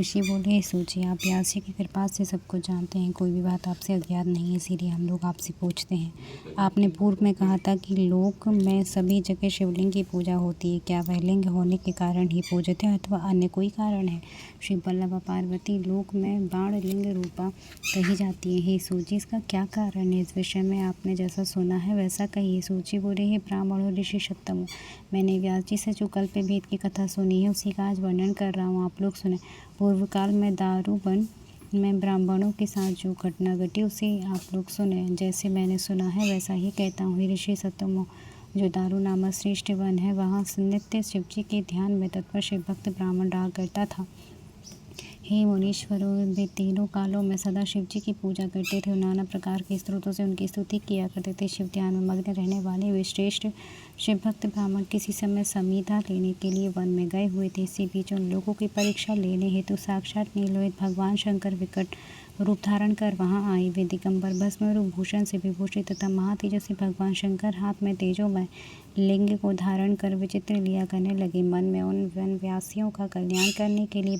ऋषि बोले, सूची आप व्यास जी की कृपा से सब कुछ जानते हैं, कोई भी बात आपसे अज्ञात नहीं है, इसीलिए हम लोग आपसे पूछते हैं। आपने पूर्व में कहा था कि लोक में सभी जगह शिवलिंग की पूजा होती है, क्या वह लिंग होने के कारण ही पूजित है अथवा अन्य कोई कारण है? श्री वल्लभ पार्वती लोक में बाण लिंग रूपा कही जाती है, हे सूची इसका क्या कारण है? इस विषय में आपने जैसा सुना है वैसा कहिए। सूची बोले, हे ब्राह्मण और ऋषि सत्तम, मैंने व्यास जी से जो कल्प भेद की कथा सुनी है उसी का आज वर्णन कर रहा हूँ, आप लोग सुने। पूर्व काल में दारूबन में ब्राह्मणों के साथ जो घटना घटी उसे आप लोग सुने। जैसे मैंने सुना है वैसा ही कहता हूँ। हे ऋषि सत्तमो, जो दारू नामक श्रेष्ठ वन है वहाँ नित्य शिवजी के ध्यान में तत्पर शिव भक्त ब्राह्मण रहा करता था। हे मुनीश्वरों, वे तीनों कालों में सदा शिव जी की पूजा करते थे और नाना प्रकार के स्त्रोतों से उनकी स्तुति किया करते थे। शिव ध्यान में मग्न रहने वाले वे श्रेष्ठ शिव भक्त ब्राह्मण किसी समय संविदा लेने के लिए वन में गए हुए थे। इसी बीच उन लोगों की परीक्षा लेने हेतु साक्षात नीलोहित भगवान शंकर विकट रूप धारण कर वहां आए। वे दिगंबर भस्म रूप भूषण से विभूषित तथा महातेजस्वी भगवान शंकर हाथ में तेजोमय लिंग को धारण कर विचित्र लिया करने लगे। मन में उन वनवासियों का कल्याण करने के लिए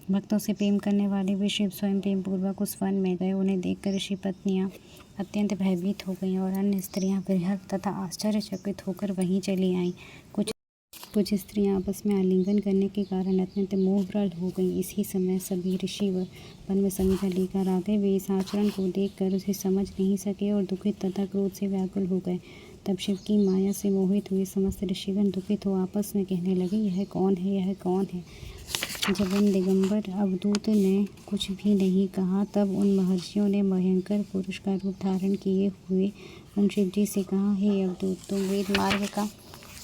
भक्तों से प्रेम करने वाले वे शिव स्वयं प्रेम पूर्वक उस वन में गए। उन्हें देखकर ऋषि पत्नियां अत्यंत भयभीत हो गईं और अन्य स्त्रियां विरह तथा आश्चर्यचकित होकर वहीं चली आईं। कुछ स्त्रियां आपस में आलिंगन करने के कारण अत्यंत मोहभ्रल हो गईं। इसी समय सभी ऋषि वन में संविदा लेकर आ गए। वे इस आचरण को देखकर उसे समझ नहीं सके और दुखित तथा क्रोध से व्याकुल हो गए। तब शिव की माया से मोहित हुए समस्त ऋषिगण दुखित हो आपस में कहने लगे, यह कौन है, यह कौन है? जब उन दिगंबर अवधूत ने कुछ भी नहीं कहा तब उन महर्षियों ने भयंकर पुरुष का रूप धारण किए हुए उन शिव जी से कहा, हे अवधूत, तुम वेद मार्ग का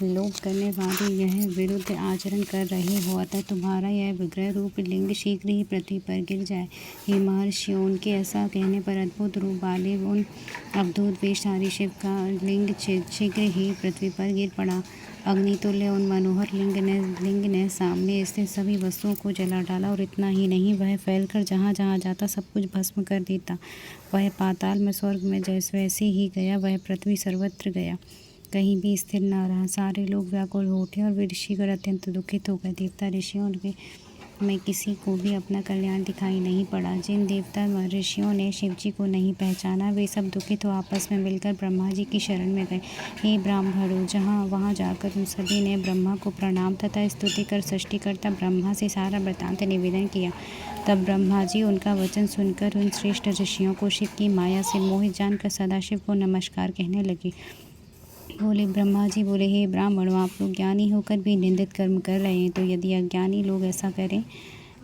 लोप करने वाले यह विरुद्ध आचरण कर रहे हो, अतः तुम्हारा यह विग्रह रूप लिंग शीघ्र ही पृथ्वी पर गिर जाए। हे महर्षियों, उनके ऐसा कहने पर अद्भुत रूप वाले उन अवधूत वेशधारी शिव का लिंग शीघ्र ही पृथ्वी पर गिर पड़ा। अग्नितुल्य उन मनोहर लिंग ने सामने स्थित सभी वस्तुओं को जला डाला और इतना ही नहीं, वह फैलकर जहाँ जहाँ जाता सब कुछ भस्म कर देता। वह पाताल में, स्वर्ग में जैसे वैसे ही गया, वह पृथ्वी सर्वत्र गया, कहीं भी स्थिर न रहा। सारे लोग व्याकुल हो उठे और वे ऋषिगण अत्यंत दुखित हो गए। देवता ऋषियों में किसी को भी अपना कल्याण दिखाई नहीं पड़ा। जिन देवता ऋषियों ने शिवजी को नहीं पहचाना वे सब दुखित हो आपस में मिलकर ब्रह्मा जी की शरण में गए। हे ब्राह्मणों, वहाँ जाकर उन सभी ने ब्रह्मा को प्रणाम तथा स्तुति कर सृष्टिकर्ता ब्रह्मा से सारा वृत्तांत निवेदन किया। तब ब्रह्मा जी उनका वचन सुनकर उन श्रेष्ठ ऋषियों को शिव की माया से मोहित जानकर सदाशिव को नमस्कार कहने लगे। ब्रह्मा जी बोले, हे ब्राह्मणों, आप लोग ज्ञानी होकर भी निंदित कर्म कर रहे हैं, तो यदि अज्ञानी लोग ऐसा करें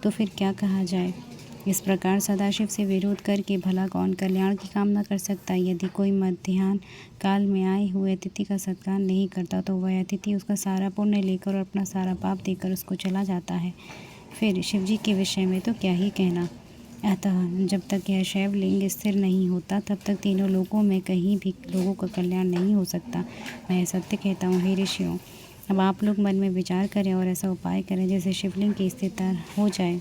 तो फिर क्या कहा जाए? इस प्रकार सदाशिव से विरोध करके भला कौन कल्याण की कामना कर सकता है? यदि कोई मध्याह्न काल में आए हुए अतिथि का सत्कार नहीं करता तो वह अतिथि उसका सारा पुण्य लेकर और अपना सारा पाप देकर उसको चला जाता है। फिर शिवजी के विषय में तो क्या ही कहना। अतः जब तक यह शैवलिंग स्थिर नहीं होता तब तक तीनों लोकों में कहीं भी लोगों का कल्याण नहीं हो सकता। मैं सत्य कहता हूँ। हे ऋषियों, अब आप लोग मन में विचार करें और ऐसा उपाय करें जैसे शिवलिंग की स्थिरता हो जाए।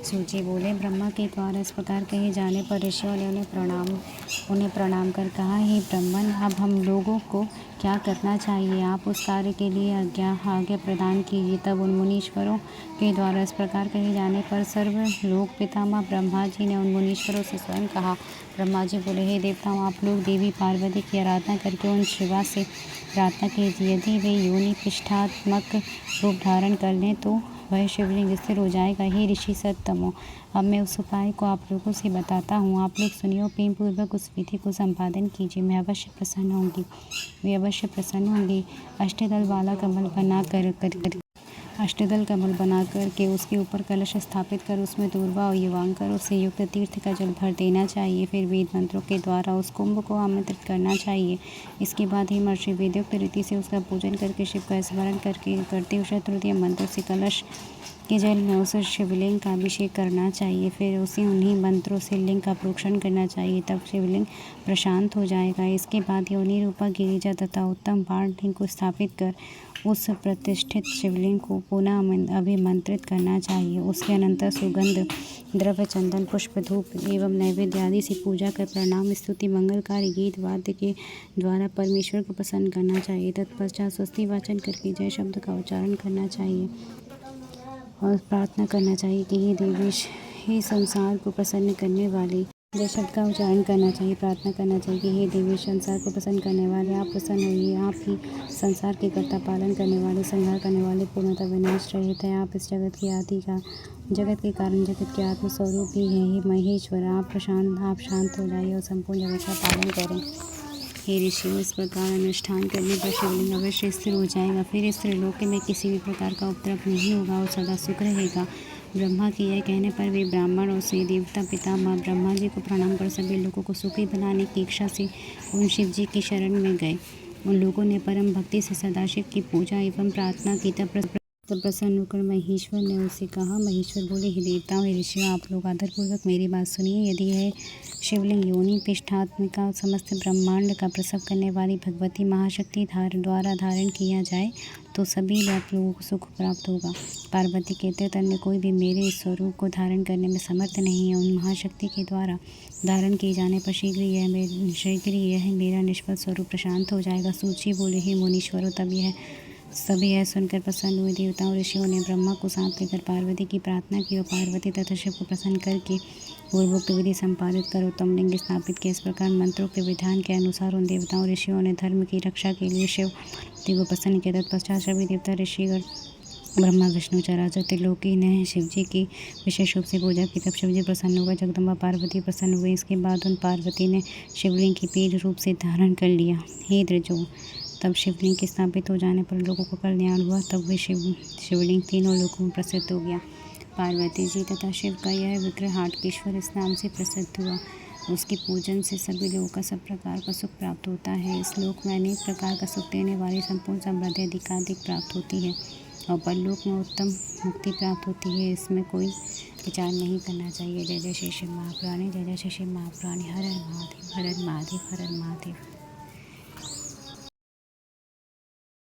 सूची बोले, ब्रह्मा के द्वारा इस प्रकार कहे जाने पर ऋषियों ने उन्हें प्रणाम कर कहा, हे ब्रह्मन, अब हम लोगों को क्या करना चाहिए? आप उस कार्य के लिए आज्ञा प्रदान कीजिए। तब उन मुनीश्वरों के द्वारा इस प्रकार कहे जाने पर सर्वलोक पितामह ब्रह्मा जी ने उन मुनीश्वरों से स्वयं कहा। ब्रह्मा जी बोले, हे देवताओं, आप लोग देवी पार्वती की आराधना करके उन शिवा से प्रार्थना कीजिए। यदि वे योनि पिष्ठात्मक रूप धारण कर लें तो वह शिवलिंग स्थिर हो जाएगा। हे ऋषि सत्तमो, अब मैं उस उपाय को आप लोगों से बताता हूँ, आप लोग सुनिए और प्रेम पूर्वक उस विधि को संपादन कीजिए। मैं अवश्य प्रसन्न होंगी, वे अवश्य प्रसन्न होंगी। अष्टदल वाला अष्टदल कमल बना करके उसके ऊपर कलश स्थापित कर उसमें दूर्वा और युवांकर उससे युक्त तीर्थ का जल भर देना चाहिए। फिर वेद मंत्रों के द्वारा उस कुंभ को आमंत्रित करना चाहिए। इसके बाद ही महर्षि वेदोक्त रीति से उसका पूजन करके शिव का स्मरण करते हुए शत्रुदीय मंत्रों से कलश के जल में उस शिवलिंग का अभिषेक करना चाहिए। फिर उसी उन्हीं मंत्रों से लिंग का प्रोक्षण करना चाहिए, तब शिवलिंग प्रशांत हो जाएगा। इसके बाद योनि रूपा गिरिजा तथा उत्तम बाण लिंग को स्थापित कर उस प्रतिष्ठित शिवलिंग को पुनः अभिमंत्रित करना चाहिए। उसके अनंतर सुगंध द्रव्य, चंदन, पुष्प, धूप एवं नैवेद्य आदि से पूजा कर प्रणाम, स्तुति, मंगलकारी गीत वाद्य के द्वारा परमेश्वर को प्रसन्न करना चाहिए। तत्पश्चात स्वस्ति वाचन करके जय शब्द का उच्चारण करना चाहिए। और प्रार्थना करना चाहिए कि हे देवी, हे संसार को प्रसन्न करने वाले, जय शब्द का उच्चारण करना चाहिए, प्रार्थना करना चाहिए कि हे देवी, संसार को प्रसन्न करने वाले, आप प्रसन्न होइए। आप ही संसार के कर्ता, पालन करने वाले, संहार करने वाले, पूर्णतः विनाश रहित है। आप इस जगत की आदि का, जगत के कारण, जगत के आत्मस्वरूप ही है। हे महेश्वर, आप शांत हो जाइए और संपूर्ण जगत का पालन करें। हे ऋषियों, इस प्रकार अनुष्ठान करने पर शिवलिंग अवश्य स्थिर हो जाएगा। फिर इस त्रिलोक में किसी भी प्रकार का उपद्रव नहीं होगा और सदा सुख रहेगा। ब्रह्मा के यह कहने पर वे ब्राह्मण और से देवता पितामह ब्रह्मा जी को प्रणाम कर सभी लोगों को सुखी बनाने की इच्छा से उन शिव जी की शरण में गए। उन लोगों ने परम भक्ति से सदाशिव की पूजा एवं प्रार्थना की। तब प्रसन्न होकर महेश्वर ने उससे कहा, महेश्वर बोले, हे देवताओं, हे ऋषियों, आप लोग आदरपूर्वक मेरी बात सुनिए। यदि यह शिवलिंग योनि पिष्ठात्मिका समस्त ब्रह्मांड का प्रसव करने वाली भगवती महाशक्ति द्वारा धारण किया जाए तो सभी लोगों को सुख प्राप्त होगा। पार्वती कहते, अन्य कोई भी मेरे इस स्वरूप को धारण करने में समर्थ नहीं है। उन महाशक्ति के द्वारा धारण किए जाने पर शीघ्र यह मेरा निष्फल स्वरूप प्रशांत हो जाएगा। सूची बोले, हे मुनीश्वरों, तब सभी यह सुनकर प्रसन्न हुए। देवताओं ऋषियों ने ब्रह्मा को साथ लेकर पार्वती की प्रार्थना की और पार्वती तथा शिव को प्रसन्न करके पूर्वोक्त विधि संपादित कर उत्तम लिंग स्थापित किया। इस प्रकार मंत्रों के विधान के अनुसार उन देवताओं ऋषियों ने धर्म की रक्षा के लिए शिव को प्रसन्न किया। तत्पश्चात सभी देवता ऋषिगण ब्रह्मा विष्णु चराचर त्रिलोकी ने शिव जी की विशेष रूप से पूजा की। तब शिव जी प्रसन्न हुए, जगदम्बा पार्वती प्रसन्न हुए। इसके बाद उन पार्वती ने शिवलिंग की पीठ रूप से धारण कर लिया। हे द्विजों, तब शिवलिंग के स्थापित हो जाने पर लोगों को कल्याण हुआ। तब वे शिवलिंग तीनों लोगों में प्रसिद्ध हो गया। पार्वती जी तथा शिव का यह विग्रह हाटकेश्वर इस नाम से प्रसिद्ध हुआ। उसके पूजन से सभी लोगों का सब प्रकार का सुख प्राप्त होता है। इस लोक में अनेक प्रकार का सुख देने वाली संपूर्ण समृद्धि अधिकाधिक प्राप्त होती है और परलोक में उत्तम मुक्ति प्राप्त होती है। इसमें कोई विचार नहीं करना चाहिए। जय जय श्री शिव महापुराणे, जय जय श्री शिव महापुराणे। हर हर महादेव, हर हर महादेव, हर हर महादेव।